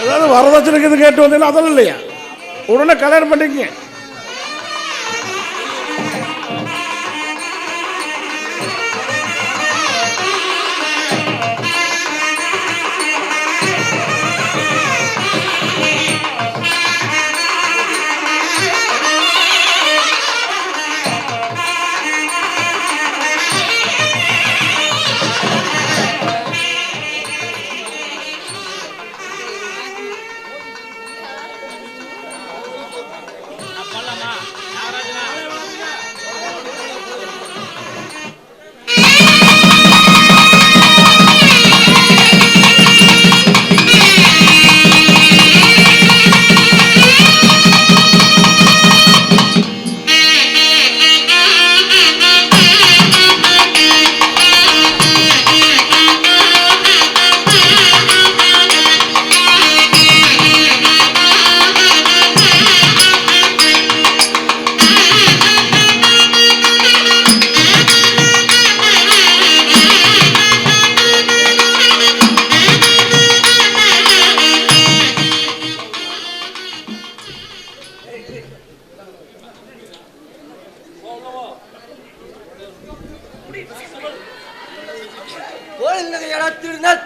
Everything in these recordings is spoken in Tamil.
ஏதாவது வரதட்சணைக்கு இது கேட்டு வந்தீங்கன்னா அதெல்லாம் இல்லையா, உடனே கல்யாணம் பண்ணிக்கங்க.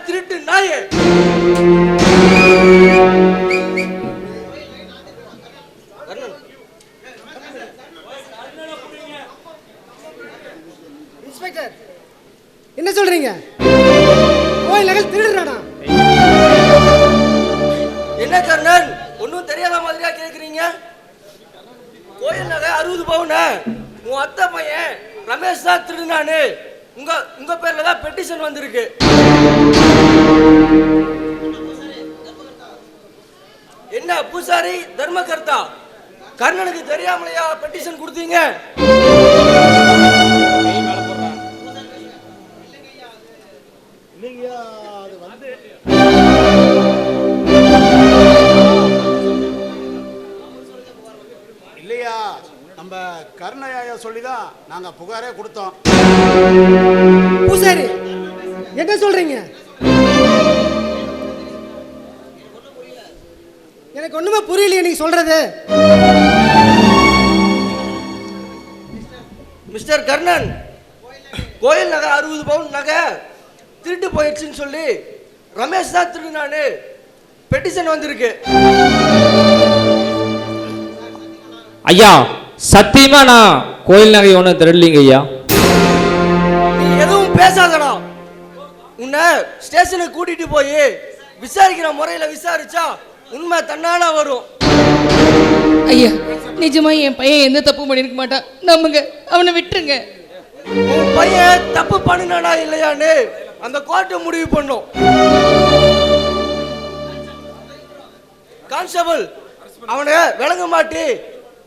திருட்டு நாயே, இன்ஸ்பெக்டர் என்ன சொல்றீங்க? கோயில் நகை திருடுறானா? என்ன கர்ணன், ஒன்னும் தெரியாத மாதிரியா கேக்குறீங்க? கோயில் நகை 60 பவுன் உன் அத்தை பையன் ரமேஷ் தான் திருடுனானு உங்க பேர்ல தான் பெட்டிஷன் வந்திருக்கு. என்ன பூசாரி தர்மகர்த்தா, கர்ணனுக்கு தெரியாமலையா பெட்டிஷன் கொடுத்தீங்க? இல்லையா, நம்ம கருணையா சொல்லிதான் நாங்க புகாரே கொடுத்தோம். பூசாரி என்ன சொல்றீங்க? எனக்கு ஒண்ணுமே புரியலையே நீங்க சொல்றது. மிஸ்டர் கர்ணன், கோயில் நகை 60 பவுன் நகை திருட்டு போயிடுச்சுன்னு சொல்லி ரமேஷ் தான் திருடுனானு பெட்டிஷன் வந்திருக்கு. ஐயா சத்தியமா நான் கோயில் நகை ஒன்றும் திருடலிங்க ஐயா. நீ எதுவும் பேசாதடா. உன்னை ஸ்டேஷனுக்கு கூட்டிட்டு போய் விசாரிக்கிற முறையில விசாரிச்சா உண்மை தன்னால வரும். ஐயா நிஜமா என் பையன் எந்த தப்பு பண்ணிருக்க மாட்டான், நம்புங்க, அவனை விட்டுருங்க. உன் பையன் தப்பு பண்ணினானா இல்லையான்னு அந்த கோர்ட்டு முடிவு பண்ணும். கான்ஸ்டபிள் அவனை விளங்க மாட்டி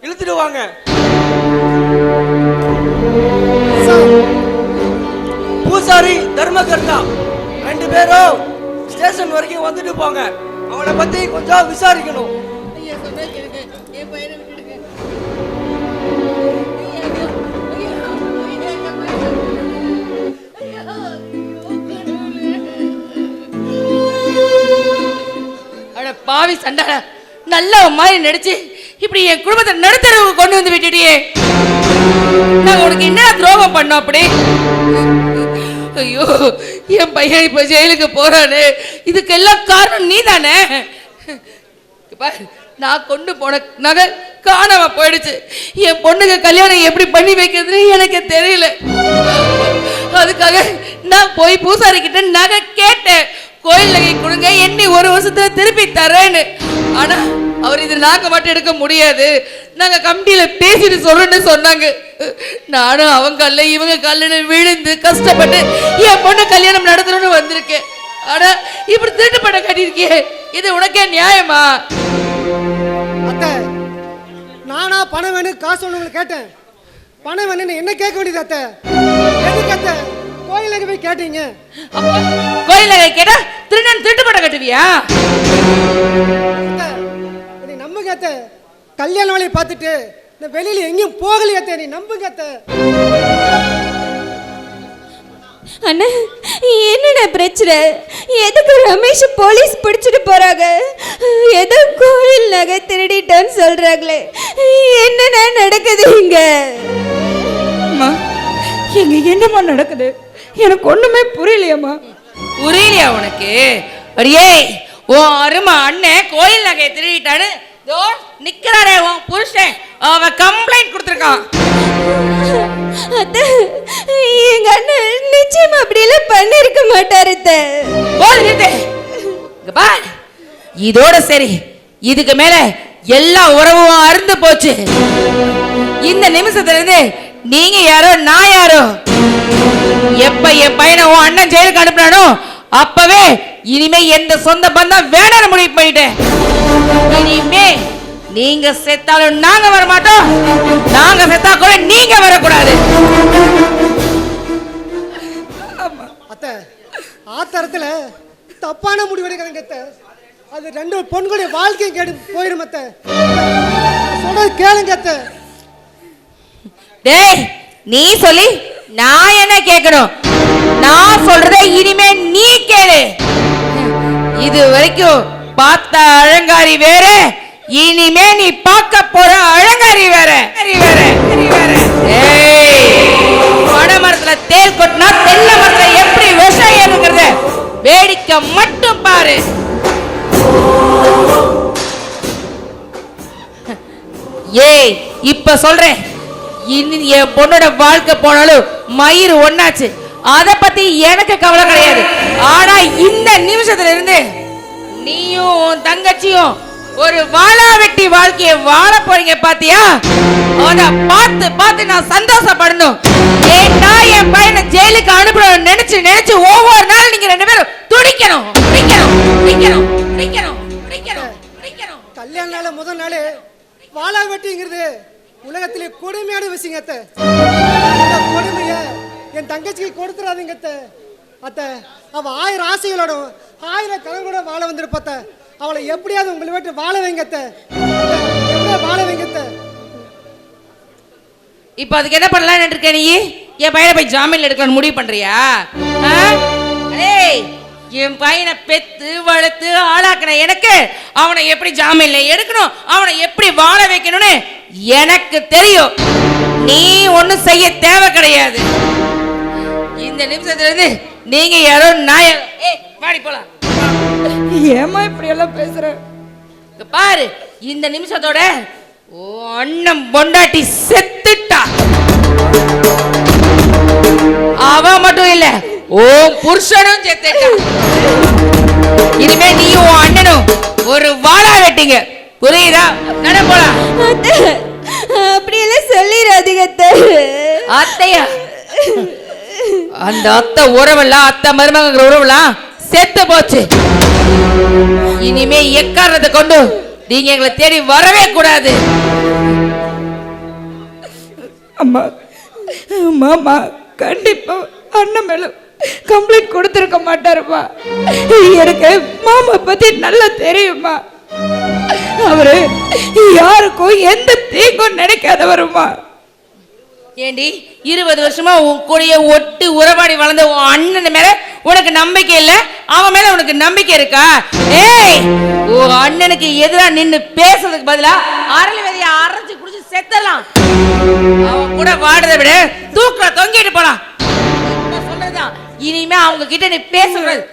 இழுத்துடுவாங்க. பூசாரி தர்மகர்த்தா 2 பேரும் ஸ்டேஷன் வரைக்கும் வந்துட்டு போங்க. அவனை பத்தி கொஞ்சம் விசாரிக்கணும். அட பாவி சண்டால, நல்ல மாதிரி நடிச்சு இப்படி என் குடும்பத்தை நடுத்தரவு கொண்டு வந்து விட்டுட்டியே. நான் உனக்கு என்ன துரோகம் பண்ணோம் அப்படி? ஐயோ என் பையன் இப்ப ஜெயிலுக்கு போறானே, இதுக்கெல்லாம் காரணம் நீ தானே. நான் கொண்டு போன நகை காணாம போயிடுச்சு. என் பொண்ணுக்கு கல்யாணம் எப்படி பண்ணி வைக்கிறதுன்னு எனக்கு தெரியல. அதுக்காக நான் போய் பூசாரி கிட்ட நகை கேட்டேன். கோயில் நகை கொடுங்க, எண்ணி 1 வருஷத்துல திருப்பி தரேன்னு. ஆனா அவர் இது நாங்க மட்டும் எடுக்க முடியாது, நாங்க கமிட்டியில பேசிட்டு சொல்றேன்னு சொன்னாங்க. நானும் அவங்க கல்ல இவங்க கல்லுன்னு விழுந்து கஷ்டப்பட்டு என் பொண்ணு கல்யாணம் நடத்தணும்னு வந்திருக்கேன். ஆனா இப்படி திருட்டு பணம் கட்டிருக்கியே, இது உனக்கே நியாயமா? அத்தை, நானா பணம் வேணும் காசு ஒண்ணு கேட்டேன். பணம் வேணும்னு என்ன கேட்க வேண்டியது அத்தை? எதுக்கு அத்தை கோயிலுக்கு போய் கேட்டீங்க? கோயில கேட்டா திருடன் திருட்டு பணம் கட்டுவியா? நீ நம்புங்க அத்தை, கல்யாண வேலையை பார்த்துட்டு வெளியில எங்கேயும் போகலையே அத்தை, நீ நம்புங்க அத்தை. அண்ணா என்னடா பிரச்சனை? எதுக்கு ரமேஷ் போலீஸ் பிடிச்சிட்டு போறாங்க? ஏதோ கோயில் நகை திருடிட்டான்னு சொல்றாங்களே, என்னடா நடக்குது இங்க? அம்மா இங்க என்னம்மா நடக்குது? எனக்கு ஒண்ணுமே புரியலையம்மா. புரியலையா உனக்கு? அடியே உன் அருமை அண்ணன் கோயில் நகையை திருடிட்டான்னு இதோ நிக்கிறாரே உன் புருஷன், அவன் கம்ப்ளைண்ட் கொடுத்துருக்கான். அத்தை, எங்க அண்ணன் நிச்சயமா அப்படியெல்லாம் பண்ணிருக்க மாட்டாரு. இதோட சரி, இதுக்கு மேல எல்லா உறவும் அருந்து போச்சு. இந்த நிமிஷத்துல இருந்து நீங்க யாரோ நான் யாரோ. எப்ப என் பையனை உன் அண்ணன் ஜெயிலுக்கு அனுப்பினானோ அப்பவே இனிமே எந்த சொந்த பந்தம் வேணாம்னு முடிவு பண்ணிட்டேன். இனிமே நீங்க செத்தாலும் நாங்க வர மாட்டோம், நாங்க செத்தா கூட நீங்க வரக்கூடாது. அத்தை, ஆத்தரத்துல தப்பான முடிவு எடுக்கிறாங்க அத்தை. அது ரெண்டு பொண்களுடைய வாழ்க்கையும் கேட்டு போயிடும் அத்தை. சொல்றது கேளுங்க அத்தை. டேய், நீ சொல்லி நான் என்ன கேட்கணும்? நான் சொல்றத இனிமே நீ கேளு. இது வரைக்கும் பார்த்த அலங்காரி வேற, இனிமே நீ பார்க்க போற அலங்காரி வேற. வட மரத்துல தேல் கொட்டினா தென்னை மரத்துல எப்படி விஷம் ஏறுங்கிறத வேடிக்கை மட்டும் பாரு. ஏய், இப்ப சொல்றேன், என் பொண்ணோட வாழ்க்கை போனாலும் மயிர் ஒன்னாச்சு, அத பத்தி எனக்கு கவலை கிடையாது. ஆனா இந்த நிமிஷத்துல இருந்து நீயும் உன் தங்கச்சியும் ஒரு வாழா வெட்டி வாழ்க்கைய வாழ போறீங்க பாத்தியா? அத பார்த்து பார்த்து நான் சந்தோஷப்படணும். ஏன்னா என் பையனை ஜெயிலுக்கு அனுப்பணும் நினைச்சு நினைச்சு ஒவ்வொரு நாள் நீங்க ரெண்டு பேரும் துடிக்கணும். கல்யாண நாள் முதல் நாள் வாழா வெட்டிங்கிறது உலகத்திலே கொடுமையான விஷயங்க அத்தை. இந்த கொடுமைய என் தங்கச்சிக்கு கொடுத்துறாதீங்க அத்தை. அத்தை, அவ 1000 ஆசைகளோடும் 1000 கனவோட வாழ வந்துருப்பத்த. அவளை எப்படியாவது உங்களை விட்டு வாழ வைங்க அத்தை. எப்படியா வாழ வைங்க அத்தை. இப்ப அதுக்கு என்ன பண்ணலாம்னு இருக்க நீ? என் பையனை போய் ஜாமீன்ல எடுக்கலாம்னு முடிவு பண்றியா? என் பையனை பெத்து வளர்த்து ஆளாக்கின எனக்கு அவனை எப்படி ஜாமீன்ல எடுக்கணும், அவனை எப்படி வாழ வைக்கணும்னு எனக்கு தெரியும். நீ ஒன்னும் செய்ய தேவை கிடையாது. இந்த நிமிஷத்துல இருந்து நீங்க யாரோ நான் யாரோ. வாடி போலாம். ஏமா இப்படி எல்லாம் பேசுற? பாரு, இந்த நிமிஷத்தோட ஓ அண்ணன் பொண்டாட்டி செத்துட்டா. அவ மட்டும் இல்ல, ஓ புருஷனும் செத்துட்டா. இனிமே நீயும் உன் அண்ணனும் ஒரு வாழா வெட்டிங்க, புரியுதா? நட போலாம். அப்படியெல்லாம் சொல்லிடாதீங்க அத்தையா? அந்த அத்தை உறவெல்லாம், அத்தை மருமகிற உறவெல்லாம் செத்து போச்சு. இனிமே எக்காரணத்தை கொண்டு நீங்க எங்களை தேடி வரவே கூடாது. அம்மா, மாமா கண்டிப்பா அண்ணன் மேல கம்ப்ளைண்ட் கொடுத்துருக்க மாட்டாருமா. எனக்கு மாமா பத்தி நல்லா தெரியுமா. அவரு யாருக்கும் எந்த தீங்கும் நினைக்காதவருமா. ஏண்டி 20 வருஷமா உன் கூடயே ஒட்டி உறவாடி வளர்ந்த உன் அண்ணன் மேல உனக்கு நம்பிக்கை இல்ல, அவன் மேல உனக்கு நம்பிக்கை இருக்கா? ஏய், உன் அண்ணனுக்கு எதிரா நின்னு பேசுறதுக்கு பதிலா அரளி விதைய அரைச்சு குடிச்சு செத்தலாம். அவன் கூட வாடுறதை விட தூக்குல தொங்கிட்டு போலாம். சொல்றதுதான், இனிமே அவங்க கிட்ட நீ பேசக்கூடாது.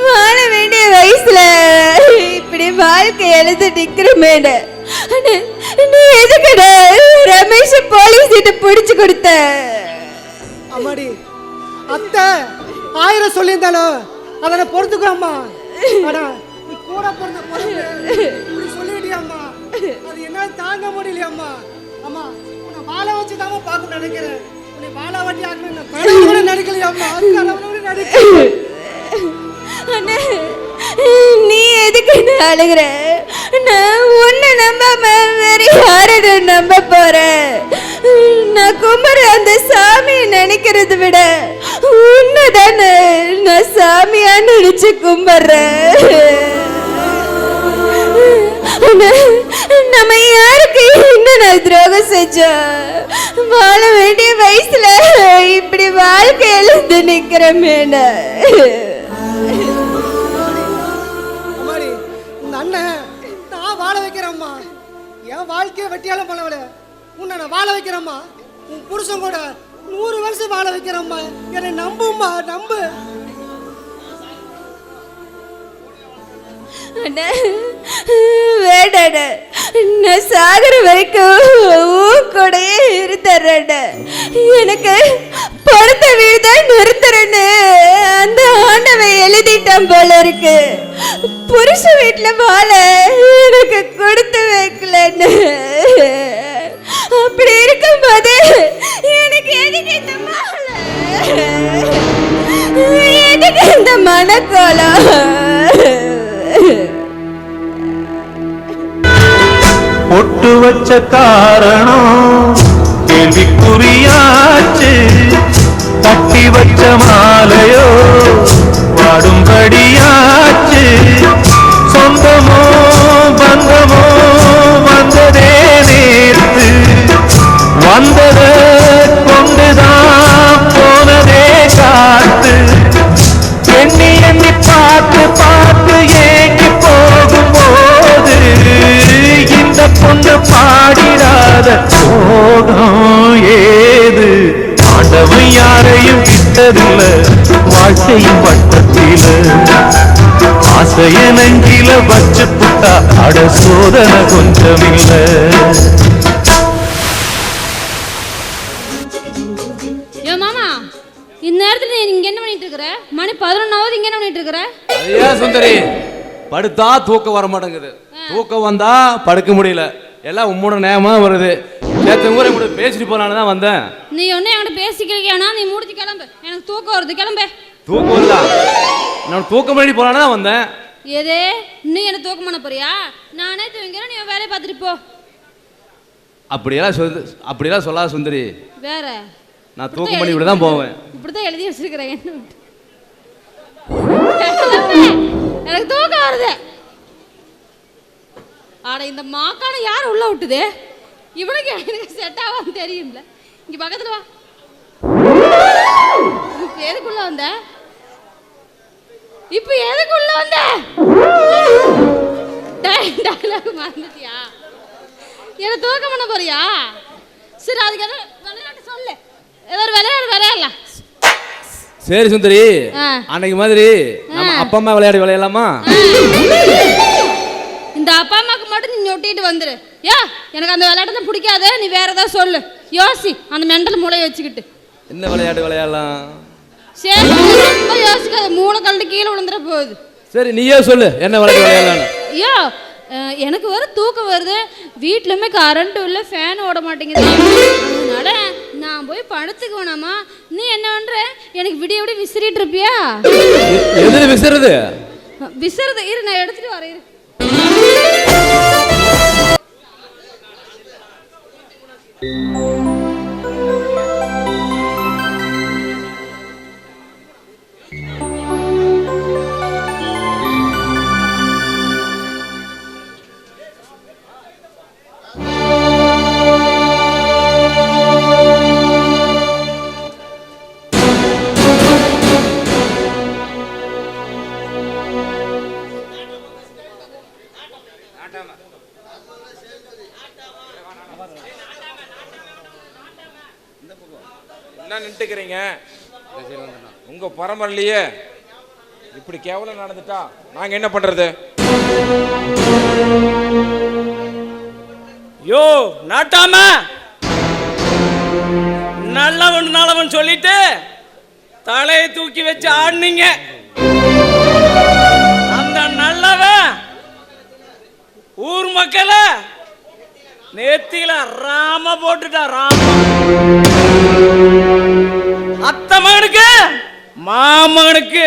வாழ வேண்டிய வயசுல இப்படி வாழ்க்கை எழுத நிக்கிறமே. நீ எதுக்கட ரமேஷ் போலீஸ் கிட்ட பிடிச்சு கொடுத்த? அம்மாடி, அத்தை 1000 சொல்லியிருந்தாலும் அதை பொறுத்துக்கோம்மா. ஆனா நீ கூட பிறந்த பொறுப்பு சொல்லிட்டியாம்மா, அது என்னால தாங்க முடியலையாம்மா. அம்மா, உன்னை வாழ வச்சு தான் பார்க்க நினைக்கிறேன். உன்னை வாழ வட்டி ஆக்கணும் நினைக்கலையாம்மா. நீ எதுக்கு அழுகிற? நான் உன்னை நம்பாம வேற யார நம்ப போறேன்? நான் கும்பிடுற அந்த சாமியை நினைக்கிறத விட உன்னதானே நான் சாமியா நினைச்சு கும்பிடுறேன். நம்ம யாருக்கு என்ன துரோகம் செஞ்சோம்? வாழ வேண்டிய வயசுல இப்படி வாழ்க்கை எழுந்து நிக்கிறமேன. அம்மாடி, இந்த அண்ணன் நான் வாழ வைக்கிறேம்மா. என் வாழ்க்கையை வெட்டியாலும் பண்ணவள உன்னை நான் வாழ வைக்கிறேம்மா. உன் புருஷன் கூட 100 வருஷம் வாழ வைக்கிறேம்மா. என்னை நம்பும்மா, நம்பு. வேடாட, நான் சாகர வரைக்கும் கூடயே இருந்துறேன். எனக்கு படுத்த வீடு நிறுத்துறேன்னு அந்த ஆண்டவன் எழுதிட்டான் போல இருக்கு. புருஷ வீட்டுல வாழ எனக்கு கொடுத்து வைக்கலன்னு. அப்படி இருக்கும்போது எனக்கு எதுக்கு இந்த மாலை, எதுக்கு இந்த மனக்கோலம்? பொட்டு வச்ச காரணம் கேள்விக்குறியாச்சு. தட்டி வச்ச மாலையோ வாடும்படியாச்சு. சொந்தமோ பந்தமோ வந்ததே நேர்த்து. வந்தத கொண்டுதான் போனதே காத்து. எண்ணி எண்ணி பார்த்து பார்த்து ஏங்கி போகும்போது இந்த பொண்ணு பாடிடாத சோகம் ஏது? ஆண்டவன் யாரையும் விட்டதில்ல வாழ்க்கையின் வட்டத்தில. ஆசைய நெஞ்சில வச்சு புட்டா அட சோதனை கொஞ்சமில்ல. மாமா, இந்நேரத்துல நீங்க என்ன பண்ணிட்டு இருக்கிற? மணி 11ஆவது, இங்க என்ன பண்ணிட்டு இருக்கிற? ஐயா சுந்தரி, படுத்தா தூக்கம் வர மாட்டேங்குது. தூக்கம் வந்தா படுக்க முடியல. எல்லாம் உம்மோட நேமா வருது. நேற்று கூட கூட பேசிட்டு போலான்னு தான் வந்தேன். நீ ஒன்னும் என்கிட்ட பேசிக்கிறீங்கன்னா நீ முடிச்சு கிளம்பு. எனக்கு தூக்கம் வருது, கிளம்பு. தூக்கம் இல்ல, நான் தூக்கம் பண்ணி போலான்னு தான் வந்தேன். எதே நீ என்ன தூக்கம் பண்ண போறியா? நானே தூங்கிறேன், நீ வேலையை பார்த்துட்டு போ. அப்படியெல்லாம் சொல்லாத சுந்தரி. வேற நான் தூக்கம் பண்ணி விட தான் போவேன். இப்படிதான் எழுதி வச்சிருக்கிறேன். எனக்கு தூக்கம் வருது. ஆட இந்த மாக்கான யார் உள்ள விட்டுது? இவனுக்கு எனக்கு செட் ஆகான்னு தெரியும்ல. இங்க பக்கத்துல வா. இப்ப எதுக்குள்ள வந்த? இப்ப எதுக்குள்ள வந்த? டயலாக் மறந்துட்டியா? என்ன தூக்கம் பண்ண போறியா? சரி, அதுக்கு எதாவது விளையாட்டு சொல்லு. ஏதோ ஒரு விளையாடலாம். சரி சுந்தரி, அன்னைக்கு மாதிரி நம்ம அப்பா அம்மா விளையாடலாமா? இந்த அப்பா அம்மாக்கு மட்டும் நீ ஒட்டிட்டு வந்துரு. எனக்கு அந்த விளையாட்டு தான் பிடிக்காது. நீ வேற ஏதாவது சொல்லு. யோசி, அந்த மெண்டல் மூளையை வச்சுக்கிட்டு. என்ன விளையாட்டு விளையாடலாம்? சரி, ரொம்ப யோசிக்காத. மூளை கண்டு கீழே விழுந்துட போகுது. சரி, நீயே சொல்லு என்ன விளையாட்டு விளையாடலாம். ஐயோ, எனக்கு வர தூக்கம் வருது. வீட்லயுமே கரண்ட் இல்லை, ஃபேன் ஓட மாட்டேங்குது. அதனால நான் போய் படுத்துக்கு வேணாமா? நீ என்ன பண்ற? எனக்கு விடிய விட விசிறிட்டு இருப்பியா? எதுல விசிறது? விசிறது இரு, நான் எடுத்துட்டு வரேன். என்ன நின்றுக்கிறீங்க? உங்க பரம்பரையிலேயே இப்படி கேவலம் நடந்துட்டா நாங்க என்ன பண்றது? யோ நாட்டாம, நல்லவன் நல்லவன் சொல்லிட்டு தலையை தூக்கி வச்சு ஆடுனீங்க. அந்த நல்லவன் ஊர் மக்களை நேத்தில ராம போட்டுட்டா. ராம அத்த மகனுக்கு மாமகனுக்கு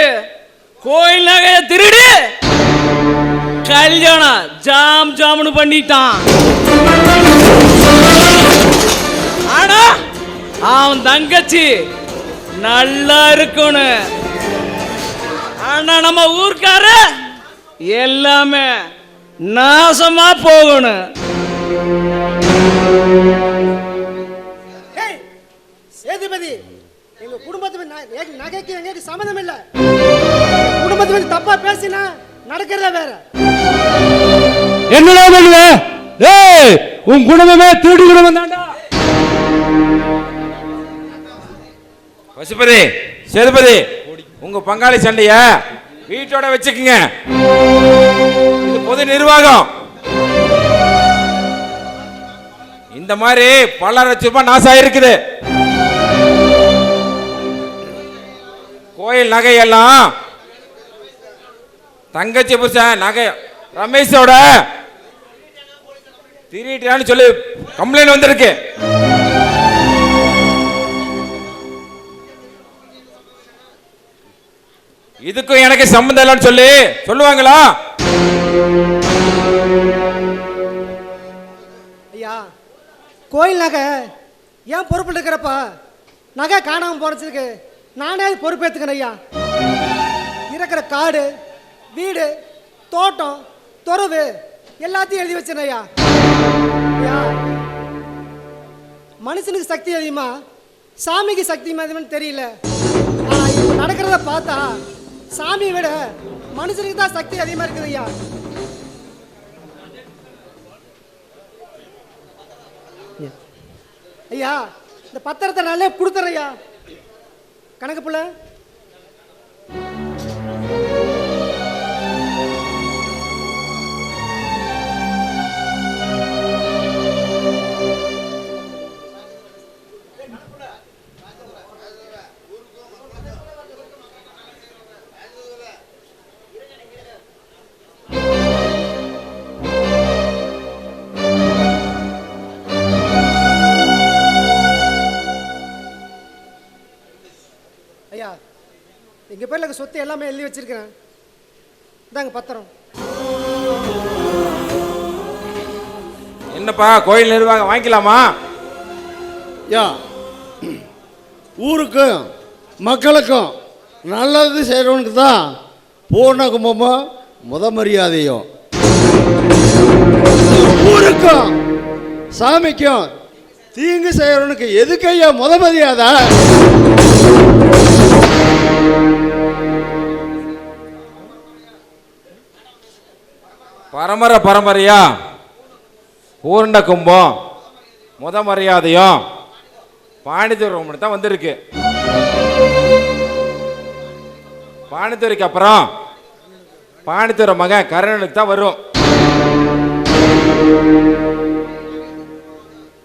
கோயில் நகைய திருடி கல்யாணம் ஜாம் ஜாம்னு பண்ணிட்டான். ஆனா அவன் தங்கச்சி நல்லா இருக்கணும். ஆனா நம்ம ஊர்க்கார எல்லாமே நாசமா போகணும். ஏய், சேதுபதி, எங்க குடும்பத்து நகைக்கு எங்களுக்கு சம்மதம் இல்லை. குடும்பத்தை பத்தி தப்பா பேசினா நடக்கிறதா வேற. என்னடா பண்ணுவ? டேய், உன் குடும்பமே திருடி குடும்பம் தான்டா. பசுபதி, சேதுபதி, உங்க பங்காளி சண்டைய வீட்டோட வச்சுக்குங்க. இது பொது நிர்வாகம். இந்த மாதிரி பல லட்சம் ரூபாய் நாசம் இருக்குது. கோயில் நகையெல்லாம் தங்கச்சி புருஷன் நகை ரமேஷோட திருட்டான்னு சொல்லி கம்ப்ளைண்ட் வந்திருக்கு. இதுக்கும் எனக்கு சம்பந்தம் இல்லைன்னு சொல்லி சொல்லுவாங்களா? ஐயா, கோயில் நகை ஏன் பொறுப்பு இருக்கிறப்பா நகை காணாமல் போனதுக்கு நானே பொறுப்பேற்றுக்கிறேன் ஐயா. இருக்கிற காடு, வீடு, தோட்டம், துறவு எல்லாத்தையும் எழுதி வச்சேன் ஐயா. ஐயா, மனுஷனுக்கு சக்தி அதிகமா சாமிக்கு சக்தி அதிகமானு தெரியல. ஆனால் இப்போ நடக்கிறத பார்த்தா சாமியை விட மனுஷனுக்கு தான் சக்தி அதிகமாக இருக்குது ஐயா. ஐயா, இந்த பத்திரத்தை நாளே கொடுத்துறேன் ஐயா. கணக்கு புள்ள, ஐயா, எங்க பேர்ல இருக்க சொத்து எல்லாமே எழுதி வச்சிருக்கிறேன். இதாங்க பத்திரம். என்னப்பா கோயில் நிர்வாகம் வாங்கிக்கலாமா? யா, ஊருக்கும் மக்களுக்கும் நல்லது செய்கிறவனுக்கு தான் பூர்ண கும்பமும் முத மரியாதையும். ஊருக்கும் சாமிக்கும் தீங்கு செய்கிறவனுக்கு எதுக்கு ஐயா முத மரியாதை? பரம்பரையா பூர்ண கும்பம் முத மரியாதையும் பாண்டித்துறை தான் வந்திருக்கு. பாண்டித்துறைக்கு அப்புறம் பாண்டித்துறை மகன் கர்ணனுக்கு தான் வரும்.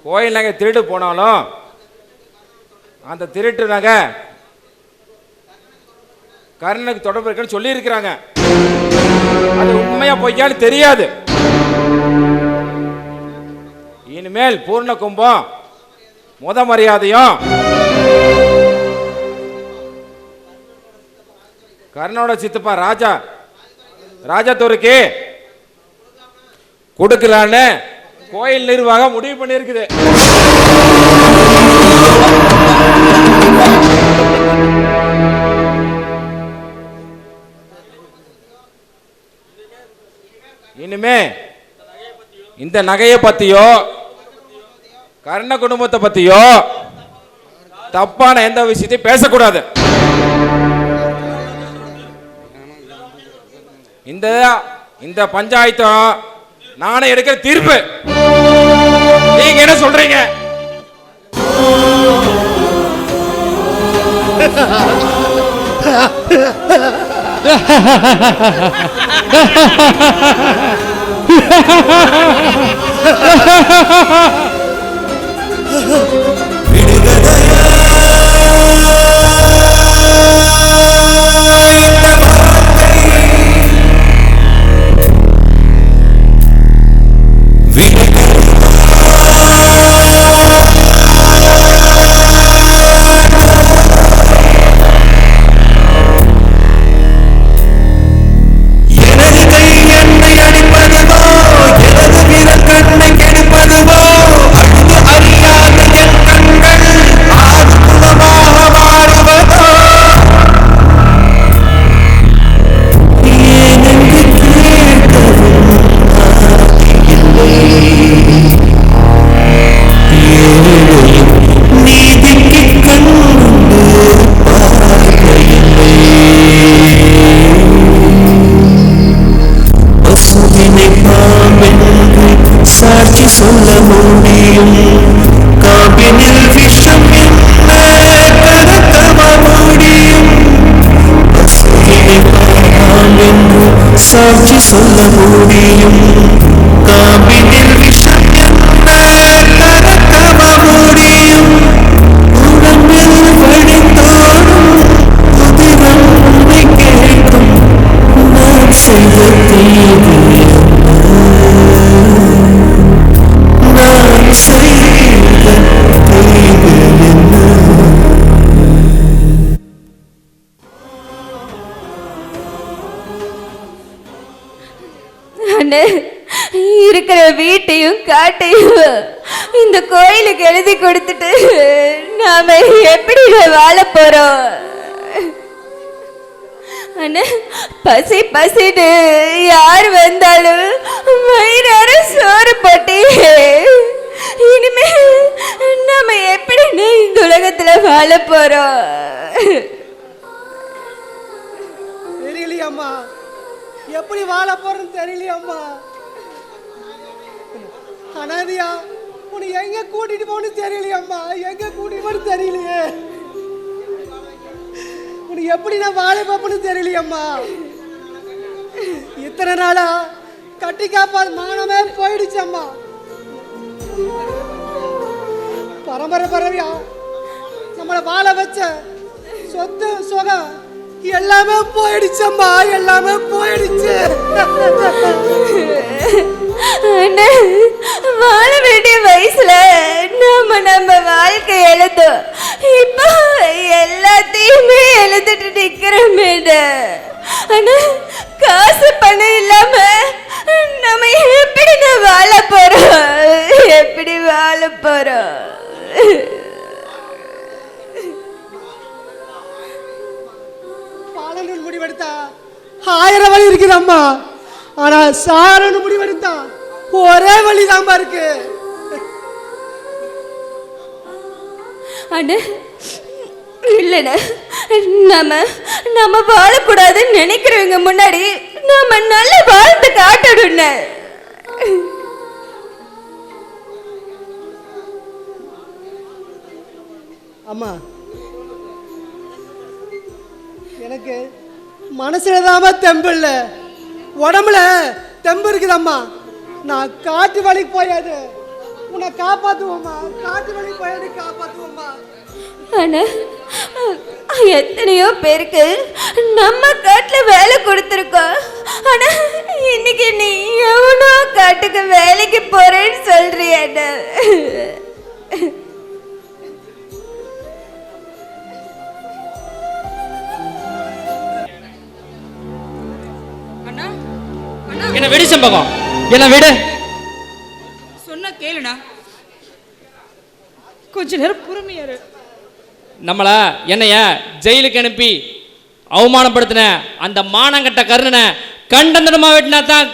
கோயில் நகை திருடு போனாலும் அந்த திருட்டு நகை கர்ணனுக்கு தொடர்பு இருக்குன்னு சொல்லி இருக்கிறாங்க. அது உண்மையா பொய்யான்னு தெரியாது. இனிமேல் பூர்ண கும்பம் முத மரியாதையும் கர்ணனோட சித்தப்பா ராஜாத்தூருக்கு கொடுக்கலான்னு கோயில் நிர்வாகம் முடிவு பண்ணியிருக்குது. இனிமே இந்த நகையை பத்தியோ கர்ண குடும்பத்தை பத்தியோ தப்பான எந்த விஷயத்தையும் பேசக்கூடாது. இந்த பஞ்சாயத்தும் நானே எடுக்கிற தீர்ப்பு. நீங்க என்ன சொல்றீங்க? கண்ணை கெடுப்பதுவோ அழுது அறியாத என் கண் சாட்சி சொல்ல முடியும் காம்பினில் விஷம் என்ன கடத்தவ முடியும் என்று சாட்சி சொல்ல முடியும் காம்பினில் விஷம் என்ன கடத்தவ முடியும் உடம்பில் வழிந்தோடும் உதிரம் கேட்கும் நான் செய்த தீவு நான் செய்த தீவு என்ன அண்ணே, இருக்கிற வீட்டையும் காட்டையும் இந்த கோயிலுக்கு எழுதி கொடுத்துட்டு நாம எப்படி வாழ போறோம் அண்ணே? பசி பசின்னு யார் வந்தாலும் வயிறார சோறு போட்டு இனிமே நாம எப்படி இந்த உலகத்துல வாழ போறோம்? தெரியலையம்மா, எப்படி வாழ போறேன்னு தெரியலையம்மா. அனாதியா உன்னை எங்க கூட்டிட்டு போகணும்னு தெரியலையம்மா, எங்க கூட்டிட்டு போகணும்னு தெரியலையே. உன்னை எப்படி நான் வாழ பார்ப்பேன்னு தெரியலையம்மா. இத்தனை நாளா கட்டி காப்பாத மானமே போயிடுச்சம்மா. பரம்பரை பரவியா நம்மளை வாழ வச்ச சொத்து சுகம் எல்லாமே போயிடுச்சம்மா, எல்லாமே போயிடுச்சு. வாழ வேண்டிய வயசுல நம்ம வாழ்க்கை எழுதோம். இப்போ எல்லாத்தையுமே எழுதிட்டு நிக்கிறோமே. ஆனா காசு பணம் இல்லாம நம்ம எப்படி வாழ போறோம்? எப்படி வாழ போறோம்? பாலன் முடிவெடுத்தா 1000 வழி இருக்குதம்மா. ஆனா சாரன்னு முடிவெடுத்தா ஒரே வழிதாம்மா இருக்கு. அண்ணே இல்லைண்ணே, நம்ம வாழக்கூடாதுன்னு நினைக்கிறவங்க முன்னாடி நம்ம நல்ல வாழ்ந்து காட்டணும்ண்ணே. அம்மா, எனக்கு மனசுலதாம தெம்பு இல்லை, உடம்புல தெம்பு இருக்குதம்மா. நான் காட்டு வழிக்கு போயாது உன்னை காப்பாத்துவோம்மா, காட்டு வழி போயாது காப்பாத்துவோம்மா. ஆனா எத்தனையோ பேருக்கு நம்ம காட்டுல வேலை கொடுத்துருக்கோம். ஆனா இன்னைக்கு நீ எவனோ காட்டுக்கு வேலைக்கு போறேன்னு சொல்றிய. என்ன விடு சம்பவம், என்ன விடு. சொன்ன கேளுண்ணா, கொஞ்ச நேரம் பொறுமையாரு. நம்மள என்னைய ஜெயிலுக்கு அனுப்பி அவமானப்படுத்தின அந்த மானங்கட்ட கருணனை கண்டந்தனமா வெட்டினா தான்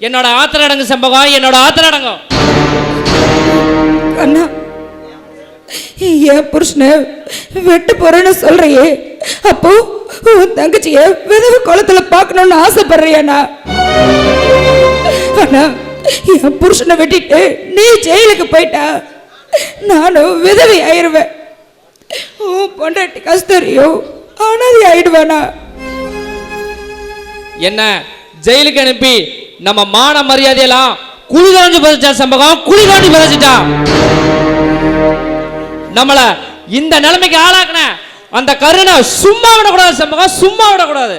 என்னோட ஆத்திர அடங்கு சம்பவம், என்னோட ஆத்திர அடங்கும். அண்ணா, என் புருஷனை வெட்டு போறேன்னு சொல்றியே, அப்போ உன் தங்கச்சிய விதவு குளத்துல பார்க்கணும்னு ஆசைப்படுறியாண்ணா? அண்ணா, என் புருஷனை வெட்டிட்டு நீ ஜெயிலுக்கு போயிட்டா நானும் விதவி ஆயிடுவேன். உன் பொண்டாட்டி கஸ்தூரியோ அனாதை ஆயிடுவேனா? என்ன ஜெயிலுக்கு அனுப்பி நம்ம மான மரியாதையெல்லாம் குழி தோண்டி பதிச்சா சம்பவம், குழி தோண்டி பதிச்சுட்டா. நம்மள இந்த நிலைமைக்கு ஆளாக்குன அந்த கருணை சும்மா விடக்கூடாது சம்பவம், சும்மா விடக்கூடாது.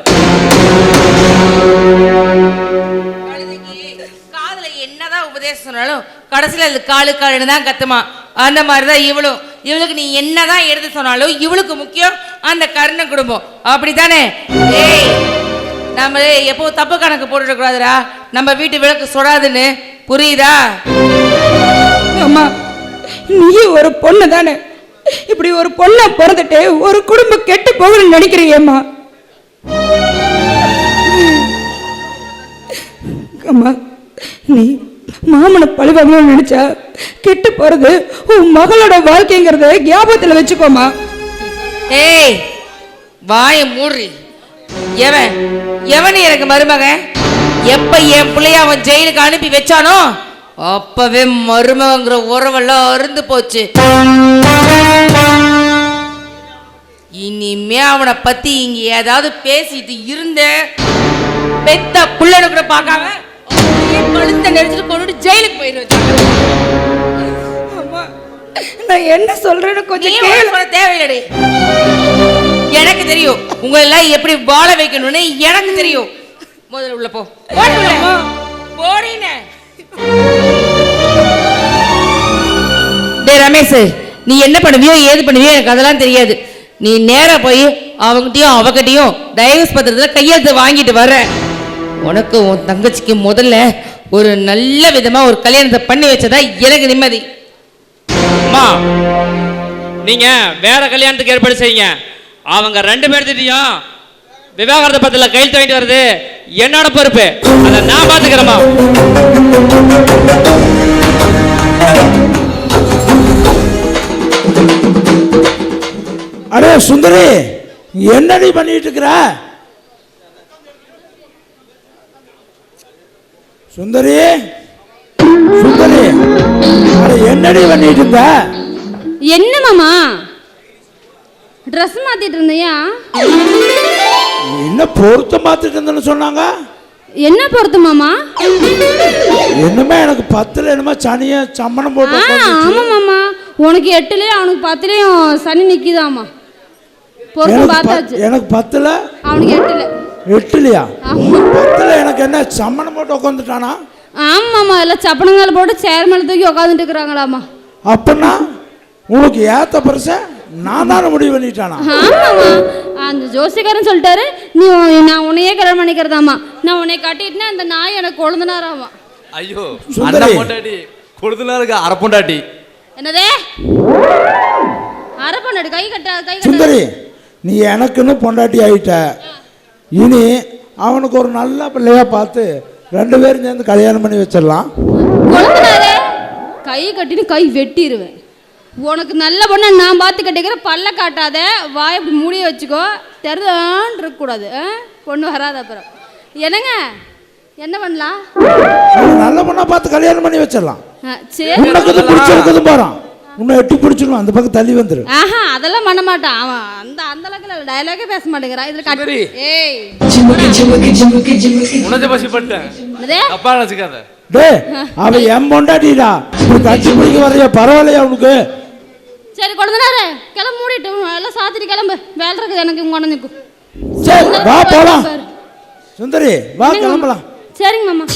காதுல என்னதான் உபதேசம் சொன்னாலும் கடைசியில் அது காலு காலுன்னு தான் கத்துமா. அந்த மாதிரிதான் இவளும். இவளுக்கு நீ என்னதான் எடுத்து சொன்னாலும் இவளுக்கு முக்கியம் அந்த கருணை குடும்பம். அப்படித்தானே? ஏய், நம்ம எப்போ தப்பு கணக்கு போட்டுட கூடாதுடா. நம்ம வீட்டு விளக்கு சொடாதுன்னு புரியுதா? அம்மா, நீ ஒரு பொண்ணு தானே, இப்படி ஒரு பொண்ணை பிறந்துட்டு ஒரு குடும்பம் கெட்டு போகணும்னு நினைக்கிறியம்மா? அம்மா, நீ மாமனை பழிவாங்கன்னு நினைச்சா கெட்டு போறது உன் மகளோட வாழ்க்கைங்கிறத ஞாபகத்துல வச்சுக்கோமா. ஏய், வாய மூடி. எவன் எனக்கு மருமகன்? எப்ப என் பிள்ளைய அவன் ஜெயிலுக்கு அனுப்பி வச்சானோ அப்பவே மருமகங்கிற உறவெல்லாம் அருந்து போச்சு. இனிமே அவனை பத்தி இங்க ஏதாவது பேசிட்டு இருந்த பெத்த புள்ளனை கூட பார்க்காம கழுத்தை நெரிச்சிட்டு கொண்டு ஜெயிலுக்கு போயிடுவேன். நான் என்ன சொல்றேன்னு கொஞ்சம் கேளு. தேவையில்லடி, எனக்கு தெரியும் உங்க எல்லாம் எப்படி வாழ வைக்கணும்னு எனக்கு தெரியும். முதல்ல உள்ள போ. ரமேஷ், நீ என்ன பண்ணுவியோ ஏது பண்ணுவியோ எனக்கு அதெல்லாம் தெரியாது. நீ நேரா போய் அவங்ககிட்டயும் அவகிட்டையும் டைவர்ஸ் பத்திரத்துல கையெழுத்து வாங்கிட்டு வர்ற. உனக்கு உன் தங்கச்சிக்கு முதல்ல ஒரு நல்ல விதமா ஒரு கல்யாணத்தை பண்ணி வச்சதா எனக்கு நிம்மதி. அம்மா, நீங்க வேற கல்யாணத்துக்கு ஏற்பாடு செய்யுங்க. அவங்க 2 பேர்த்திட்டையும் விவாகரத்தை பத்தில கையெழுத்து வாங்கிட்டு வருது என்னோட பொறுப்பு. அதை நான் பாத்துக்கிறேம்மா. அடே சுந்தரி, என்னடி பண்ணிட்டு இருக்கிற? சுந்தரி, சுந்தரி, அட என்னடி பண்ணிட்டு இருந்த? என்ன மாமா ட்ரெஸ் மாத்திட்டு இருந்தியா? என்ன பொருத்தம் பார்த்துட்டு இருந்தேன்னு சொன்னாங்க. என்ன பொருத்தம் மாமா? என்னமே எனக்கு 10ல என்னமா சனிய சம்மணம் போட்டு. ஆமா மாமா, உனக்கு 8லயும் அவனுக்கு 10லயும் சனி நிக்குதாமா. பொருத்தம் பார்த்தாச்சு. எனக்கு 10ல அவனுக்கு 8ல. 8லயா? 10ல எனக்கு என்ன சம்மணம் போட்டு உட்காந்துட்டானா? ஆமாம்மா, எல்லாம் சப்பனங்கால போட்டு சேர் மேலே தூக்கி உட்காந்துட்டு இருக்கிறாங்களாமா. அப்படின்னா உனக்கு ஏத்த பரிச நான் தானே முடிவு பண்ணிட்டானா? ஆமாம்மா, அந்த ஜோசிக்காரன் சொல்லிட்டாரு, நீ நான் உன்னையே கல்யாணம் பண்ணிக்கிறதாமா. நான் உன்னை கட்டிட்டுனா அந்த நாய் எனக்கு கொழுந்தனாராமா. ஐயோ, அண்ணா பொண்டாட்டி கொழுந்தனாருக்கு அரை பொண்டாட்டி. என்னதே அரை பொண்டாட்டி? கை கட்ட கை கட்ட. சுந்தரி, நீ எனக்குன்னு பொண்டாட்டி ஆயிட்ட. இனி அவனுக்கு ஒரு நல்ல பிள்ளையா பார்த்து 2 பேரும் சேர்ந்து கல்யாணம் பண்ணி வச்சிடலாம். கொழுந்தனாரே, கை கட்டின்னு கை வெட்டிடுவேன். உனக்கு நல்ல பொண்ணை நான் பார்த்து கட்டிக்கிற, பல்ல காட்டாத, வாய் இப்படி மூடிய வச்சுக்கோ, தெருதான் இருக்கக்கூடாது. பொண்ணு வராது அப்புறம். என்னங்க என்ன பண்ணலாம்? நல்ல பொண்ணா பார்த்து கல்யாணம் பண்ணி வச்சிடலாம். சரி, உனக்கு பிடிச்சிருக்குது போறான், உன்னை எட்டி பிடிச்சிடும், அந்த பக்கம் தள்ளி வந்துரு. ஆஹா, அதெல்லாம் பண்ண மாட்டான் அவன். அந்த அளவுக்கு டயலாகே பேச மாட்டேங்கிறான். இதுல கட்டி ஏய் உனது பசிப்பட்டேன். அப்பா நினைச்சுக்காத. டேய், அவன் என் பொண்டாட்டிடா. கட்சி பிடிக்க வரைய பரவாயில்லையா உனக்கு? சரி கொழுந்தனாரே, கிளம்ப, மூடிட்டு எல்லாம் சாத்திட்டு கிளம்பு. வேலை இருக்குது எனக்கு உங்க உடனே. சரி வா போலாம். சுந்தரி வா கிளம்பலாம். சரிங்க மாமா.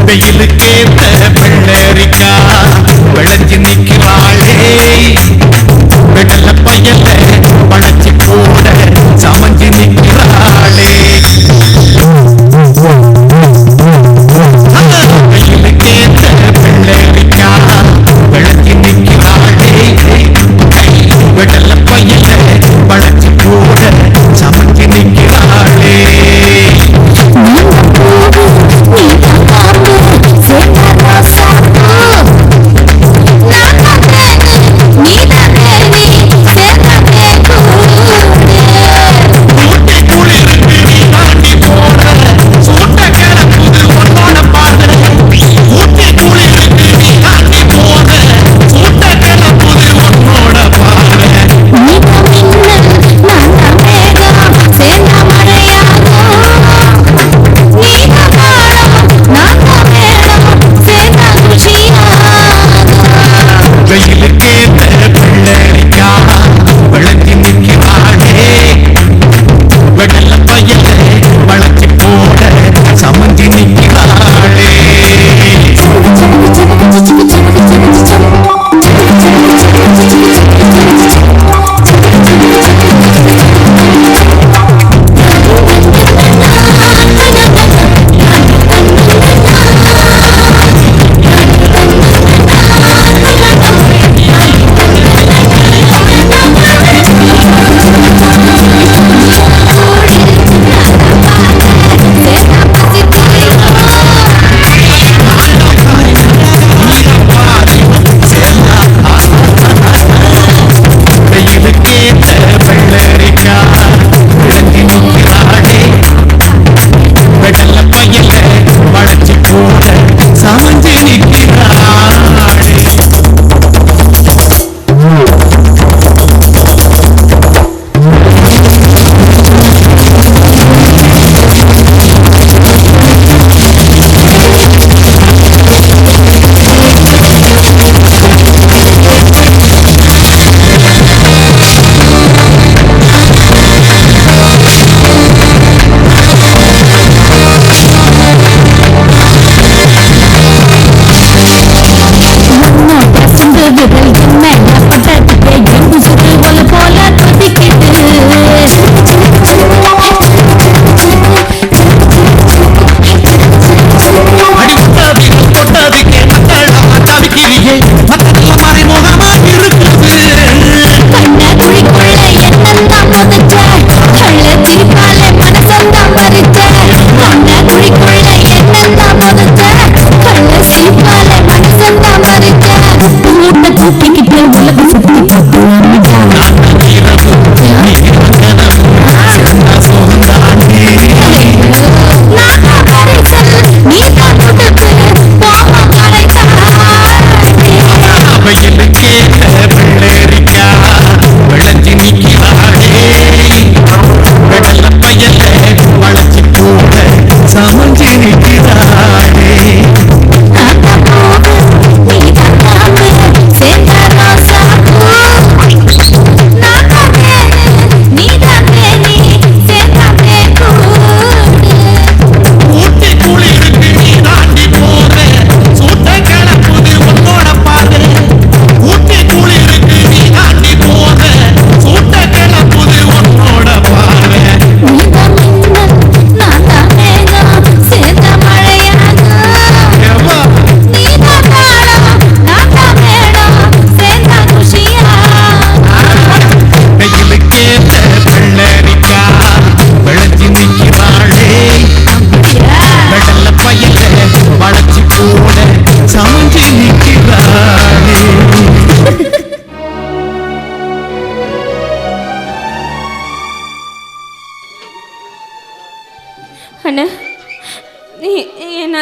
வெயிலுக்கேத்த வெள்ளரிக்கா விளைஞ்சு நிற்கிறாளே,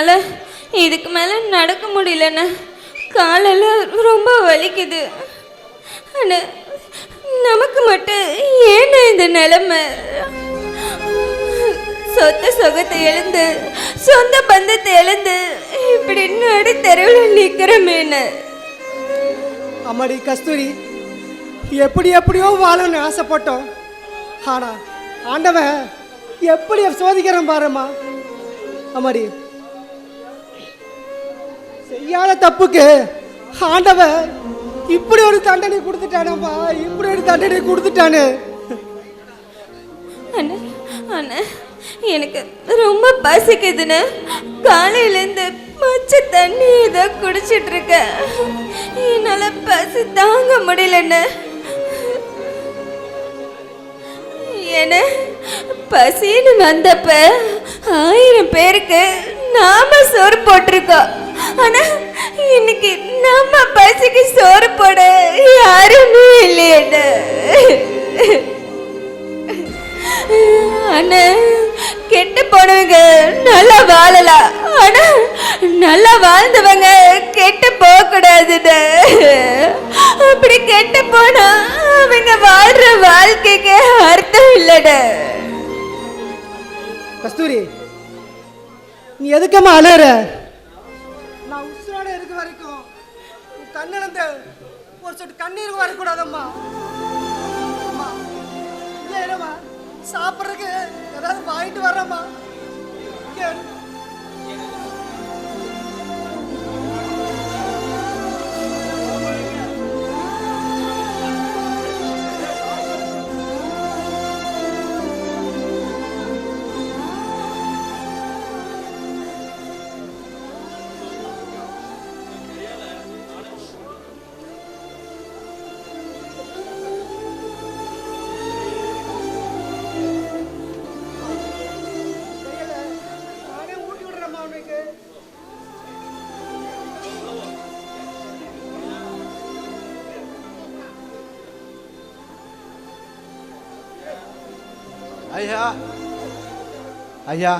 என்னால் இதுக்கு மேலே நடக்க முடியலண்ணே. காலெல்லாம் ரொம்ப வலிக்குது. ஆனால் நமக்கு மட்டும் ஏன்னா இந்த நிலைமை? சொத்த சுகத்தை எழுந்து சொந்த பந்தத்தை எழுந்து இப்படி நடு தெருவில் நிற்கிறமேன்னு. அம்மாடி கஸ்தூரி, எப்படியோ வாழணும்னு ஆசைப்பட்டோம். ஆனா ஆண்டவன் எப்படி சோதிக்கிறேன் பாருமா. அம்மாடி, செய்யாத தப்புக்கு ஆண்டவன் இப்படி ஒரு தண்டனை கொடுத்துட்டானம்மா, இப்படி ஒரு தண்டனை கொடுத்துட்டானு. அண்ணா அண்ணா, எனக்கு ரொம்ப பசிக்குதுன்னு காலையிலேருந்து மச்ச தண்ணி ஏதோ குடிச்சிட்டு இருக்கேன். என்னால் பசி தாங்க முடியலண்ணே. என்ன பசின்னு வந்தப்ப 1000 பேருக்கு நாம சோறு போட்டிருக்கோம். ஆனா இன்னைக்கு நம்ம பசிக்கு சோறு போட யாருமே இல்லையண்ணே. அண்ணா, கெட்டு போனவங்க நல்லா வாழலாம், ஆனா நல்லா வாழ்ந்தவங்க கெட்டு போக கூடாதுன்னு. அப்படி கெட்டு போனா அவங்க வாழ்ற வாழ்க்கைக்கு அர்த்தம் இல்லைட. கஸ்தூரி, நீ எதுக்கம்மா அழுற? நான் உசுரோட இருக்க வரைக்கும் உன் கண்ணுல இருந்து ஒரு சொட்டு கண்ணீர் வரக்கூடாதம்மா. அம்மா, இல்ல இருமா, சாப்பிட்றதுக்கு ஏதாவது வாங்கிட்டு வர்றம்மா. ஐயா ஐயா,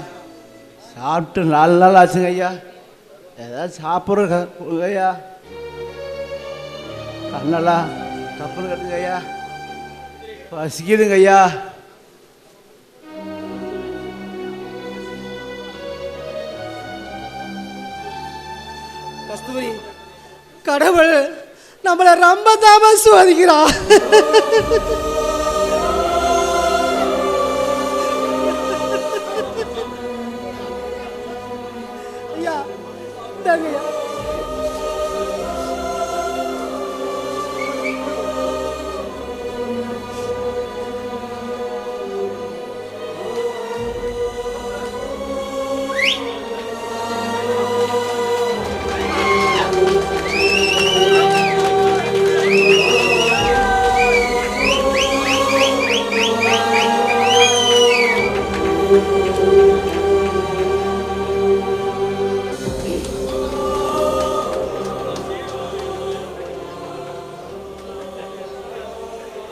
சாப்பிட்டு 4 நாள் ஆச்சுங்க ஐயா. ஏதாவது சாப்பிட்ற ஐயா. கண்ணெல்லாம் தப்புன்னு கட்டுங்க ஐயா, பசிக்குதுங்க ஐயா. கஸ்தூரி, கடவுள் நம்மளை ரொம்ப தாம சோதிக்கிறான். ஐயா, இந்தாங்க ஐயா.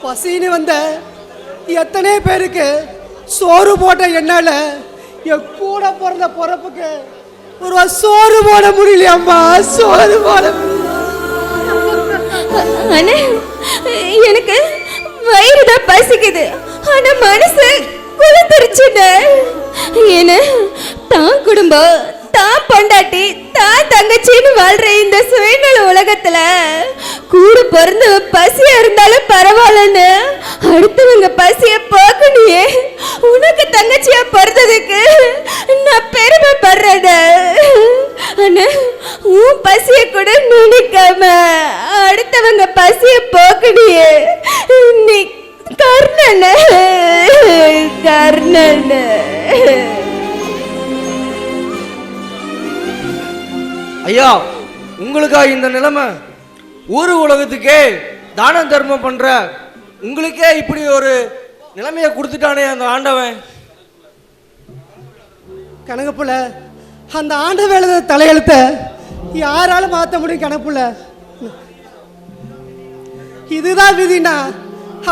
பசின்னு வந்த எத்தனை பேருக்கு சோறு போட்ட என்னால என் கூட பிறந்த பிறப்புக்கு ஒரு சோறு போட முடியலையம்மா, சோறு போட அண்ணே, எனக்கு வயிறு தான் பசிக்குது, ஆனா மனசு குளிர்ந்துருச்சுன்னு. ஏன்னா தான் குடும்பம், தான் பொண்டாட்டி, தான் தங்கச்சின்னு வாழ்ற இந்த சுயநல உலகத்துல கூட பிறந்த பசியா இருந்தாலும் பரவாயில்லன்னு அடுத்தவங்க பசிய போக்கணியே உனக்கு தங்கச்சியா பிறந்ததுக்கு நான் பெருமைப்படுறேன். ஆனா உன் பசிய கூட நினைக்காம அடுத்தவங்க பசிய போக்கணியே நீ கர்ணன் கர்ணன். ஐயா, உங்களுக்கா இந்த நிலைமை? ஊரு உலகத்துக்கே தான தர்மம் பண்ற உங்களுக்கே இப்படி ஒரு நிலைமையை கொடுத்துட்டானே அந்த ஆண்டவன். கணக்குப்புல அந்த ஆண்டவன் எழுத தலையெழுத்த யாராலும் மாற்ற முடியும்? கணக்குப்புல இதுதான் விதினா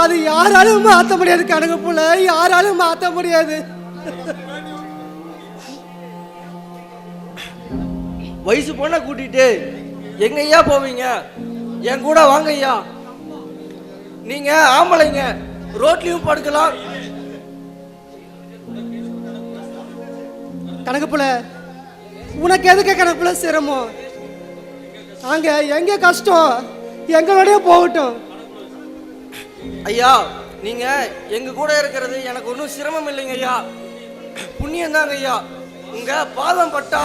அது யாராலும் மாற்ற முடியாது. கணக்குப்புல யாராலும் மாற்ற முடியாது. வயசு பொண்ணை கூட்டிட்டு எங்க ஐயா போவீங்க? என் கூட வாங்க ஐயா. நீங்க ஆம்பளைங்க, ரோட்லயும் படுக்கலாம். கணக்குப்புல உனக்கு எதுக்கு கணக்குப்புல சிரமம்? நாங்க எங்க கஷ்டம் எங்களோடய போகட்டும். ஐயா, நீங்க எங்க கூட இருக்கிறது எனக்கு ஒன்றும் சிரமம் இல்லைங்க ஐயா, புண்ணியம் தாங்க ஐயா. உங்க பாதம் பட்டா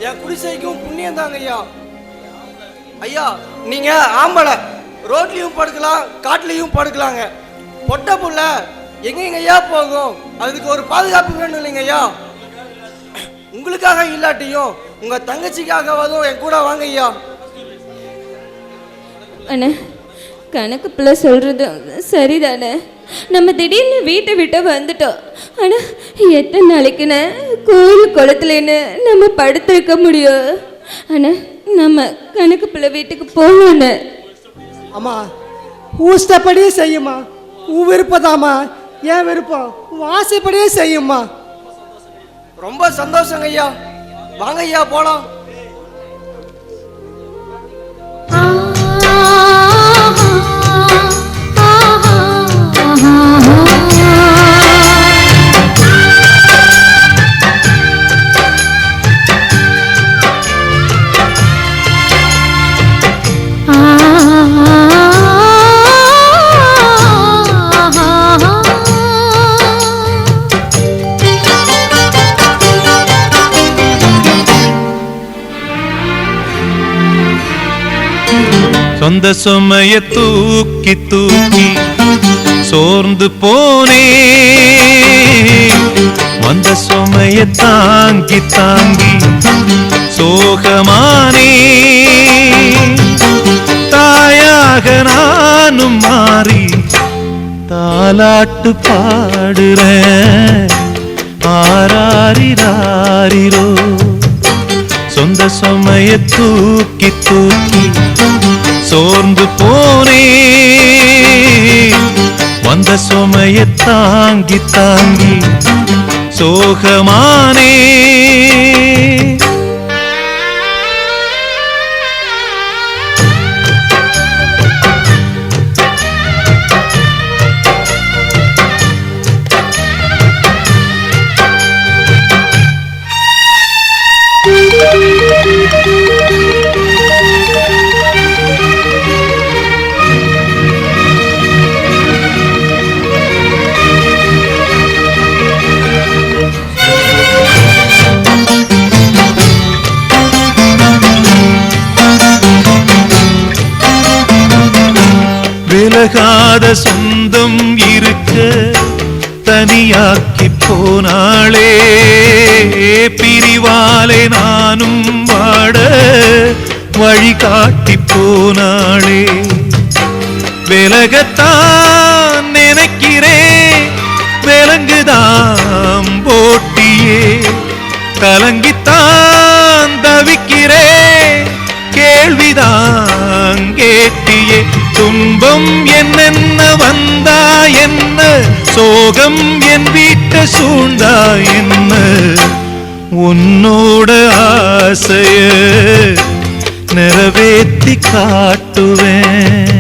என் குடிசைக்கும் புண்ணியம் தாங்க ஐயா. ஐயா, நீங்க ஆம்பளை, ரோட்லயும் படுக்கலாம், காட்டுலயும் படுக்கலாங்க. பொட்டை புள்ள எங்க ஐயா போகும்? அதுக்கு ஒரு பாதுகாப்பு வேணும் இல்லைங்க ஐயா. உங்களுக்காக இல்லாட்டியும் உங்க தங்கச்சிக்காகவதும் என் கூட வாங்க ஐயா. அண்ணா, கணக்கு பிள்ளை சொல்றது சரிதானே? நம்ம திடீர்னு வீட்டை விட்டு வந்துட்டோம். ஆனால் எத்தனை நாளைக்குன்னு கோயில் குளத்துலன்னு நம்ம படுத்திருக்க முடியும்? ஆனால் நம்ம கணக்கு பிள்ளை வீட்டுக்கு போகணும். அம்மா, ஊஷ்டப்படியே செய்யுமா. உன் விருப்பதாம்மா, என் விருப்பம். வாசப்படியே செய்யுமா. ரொம்ப சந்தோஷங்க ஐயா. வாங்க ஐயா போலாம். சொந்த சுமைய தூக்கி தூக்கி சோர்ந்து போனே, வந்த சுமைய தாங்கி தாங்கி சோகமானே. தாயாக நானும் மாறி தாலாட்டு பாடுறேன், ஆராரிராரிரோ. சொந்த சுமைய தூக்கி தூக்கி சோர்ந்து போனே, வந்த சுமைய தாங்கி தாங்கி சோகமானே. விலகாத சொந்தம் இருக்க தனியாக்கி போனாளே, பிரிவாலே நானும் வாட வழிகாட்டி போனாளே. விலகத்தான் நினைக்கிறேன், விலங்குதான் போட்டியே. கலங்கித்தான் தவிக்கிறேன், கேள்விதான் கேட்டியே. துன்பம் என்னென்ன வந்தா என்ன, சோகம் என் வீட்டை சூழ்ந்தா என்ன, உன்னோட ஆசைய நிறைவேத்தி காட்டுவேன்.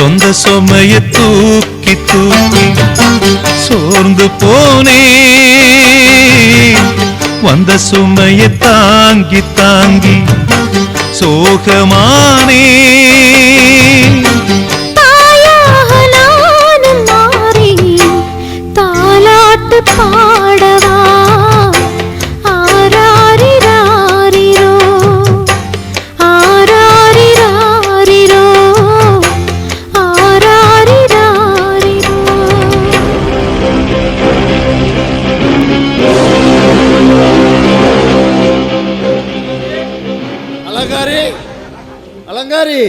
சொந்த சுமைய தூக்கி தூக்கி சோர்ந்து போனே வந்த சுமைய தாங்கி தாங்கி சோகமானே தாலாட்டு பாடவா ஆராரிராரிரோ ஆராரிராரிரோ ஆராரிராரிரோ. அலங்காரி அலங்காரி,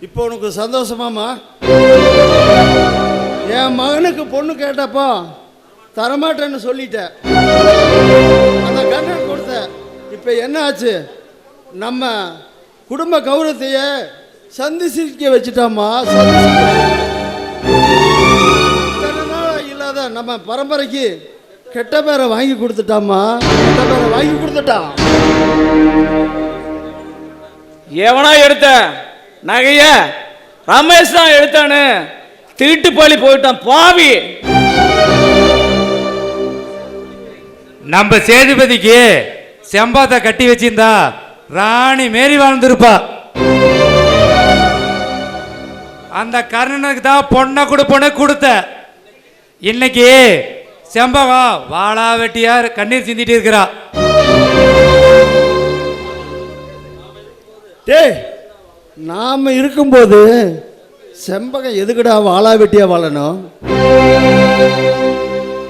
இப்போ உனக்கு சந்தோஷமாம்மா? என் மகனுக்கு பொண்ணு கேட்டப்போ தரமாட்டேன்னு சொல்லிட்டேன், அந்த கண்ணன் கொடுத்த. இப்போ என்ன ஆச்சு? நம்ம குடும்ப கௌரவத்தையே சந்திசிக்க வச்சுட்டாம்மா. இத்தனை நாள் இல்லாத நம்ம பரம்பரைக்கு கெட்ட பேரை வாங்கி கொடுத்துட்டாம்மா. கெட்ட பேரை வாங்கி கொடுத்துட்டான். எவனா எடுத்த நகைய? ரமேஷ் தான் எடுத்தானு திருட்டு பழி போயிட்டான் பாவி. நம்ம சேதுபதிக்கு செம்பாத்தை கட்டி வச்சிருந்தா ராணி மேரி வாழ்ந்திருப்பா. அந்த கர்ணனுக்கு தான் பொண்ணை கொடுத்த. இன்னைக்கு செம்பகம் வாழா வெட்டியார் கண்ணீர் சிந்திட்டு இருக்கிறா. டேய், நாம இருக்கும்போது செம்பகம் எதுக்குடா வாழா வெட்டியா வாழணும்?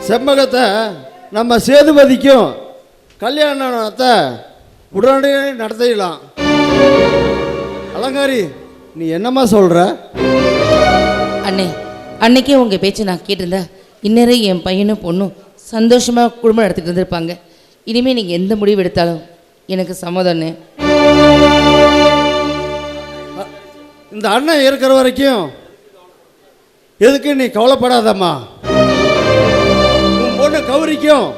செம்பகத்தை நம்ம சேதுபதிக்கும் கல்யாணத்தை உடனடியே நடத்திடலாம். அலங்காரி, நீ என்னம்மா சொல்ற? அண்ணே, அன்னைக்கே உங்க பேச்சு நான் கேட்டிருந்தா இன்னரே என் பையனும் பொண்ணும் சந்தோஷமா குடும்பம் நடத்திட்டு இருந்திருப்பாங்க. இனிமே நீங்க எந்த முடிவு எடுத்தாலும் எனக்கு சம்மதம்னு. இந்த அண்ணன் இருக்கிற வரைக்கும் எதுக்கு நீ கவலைப்படாதம்மா. உன் பொண்ணு கௌரிக்கும்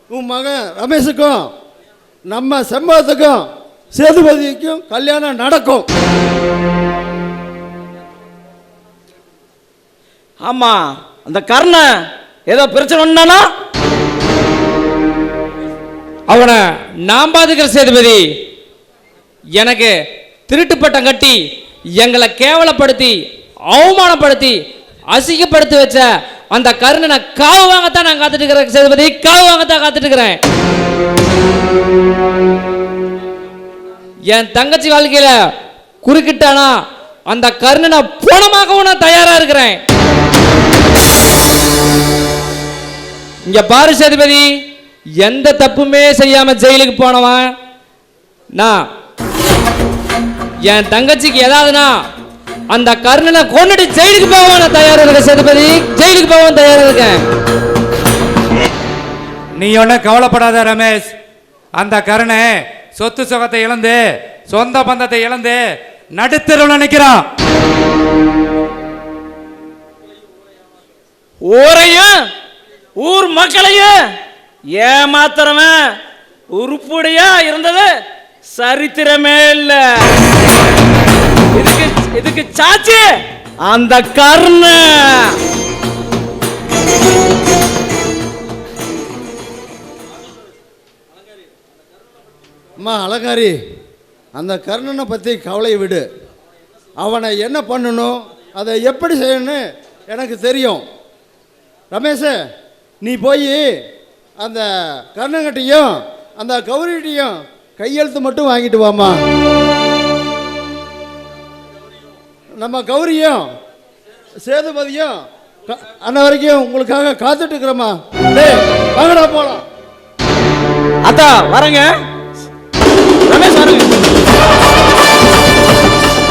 உன் மகன் ரமேஷுக்கும் நம்ம செம்பகத்துக்கும் சேதுபதிக்கும் கல்யாணம் நடக்கும். ஆமா, அந்த கர்ணன் ஏதோ பிரச்சனை அவனை நான் பாத்துக்கிற சேதுபதி. எனக்கு திருட்டு பட்டம் கட்டி எங்களை கேவலப்படுத்தி அவமானப்படுத்தி அசிங்கப்படுத்தி வச்ச அந்த கர்ணனை காவு வாங்கத்தான் நான் காத்துட்டு இருக்கிறேன் சேதுபதி. காவு வாங்கத்தான் காத்துட்டு இருக்கிறேன். என் தங்கச்சி வாழ்க்கையில குறுக்கிட்டானா அந்த கர்ணனை பணமாகவும் நான் தயாரா இருக்கிறேன். இங்க பாரு சேதுபதி, எந்த தப்புமே செய்யாம ஜெயிலுக்கு போனவன் நான். என் தங்கச்சிக்கு ஏதாவதுனா அந்த கர்ணனை கொண்டுட்டு ஜெயிலுக்கு போவான தயாரா இருக்க சேதுபதி. ஜெயிலுக்கு போவான் தயாரா இருக்கேன். நீ ஒன்னும் கவலைப்படாத ரமேஷ். அந்த கருணை சொத்து சுகத்தை இழந்து சொந்த பந்தத்தை இழந்து நடுத்தருவில் நினைக்கிறான். ஊரையும் ஊர் மக்களையும் ஏமாத்துறவன் உருப்படியா இருந்தது சரித்திரமே இல்ல. இதுக்கு சாட்சி அந்த கர்ணன். அம்மா அலங்காரி, அந்த கர்ணனை பற்றி கவலை விடு. அவனை என்ன பண்ணணும், அதை எப்படி செய்யணும்னு எனக்கு தெரியும். ரமேஷ், நீ போய் அந்த கர்ணங்கிட்டையும் அந்த கௌரிகிட்டையும் கையெழுத்து மட்டும் வாங்கிட்டு வாமா. நம்ம கௌரியும் சேதுபதியும் அன்ன வரைக்கும் உங்களுக்காக காத்துட்டு இருக்கிறோமா. வாங்கடா போலாம். அத்தா வரங்க. ரமேஷ் வரங்க.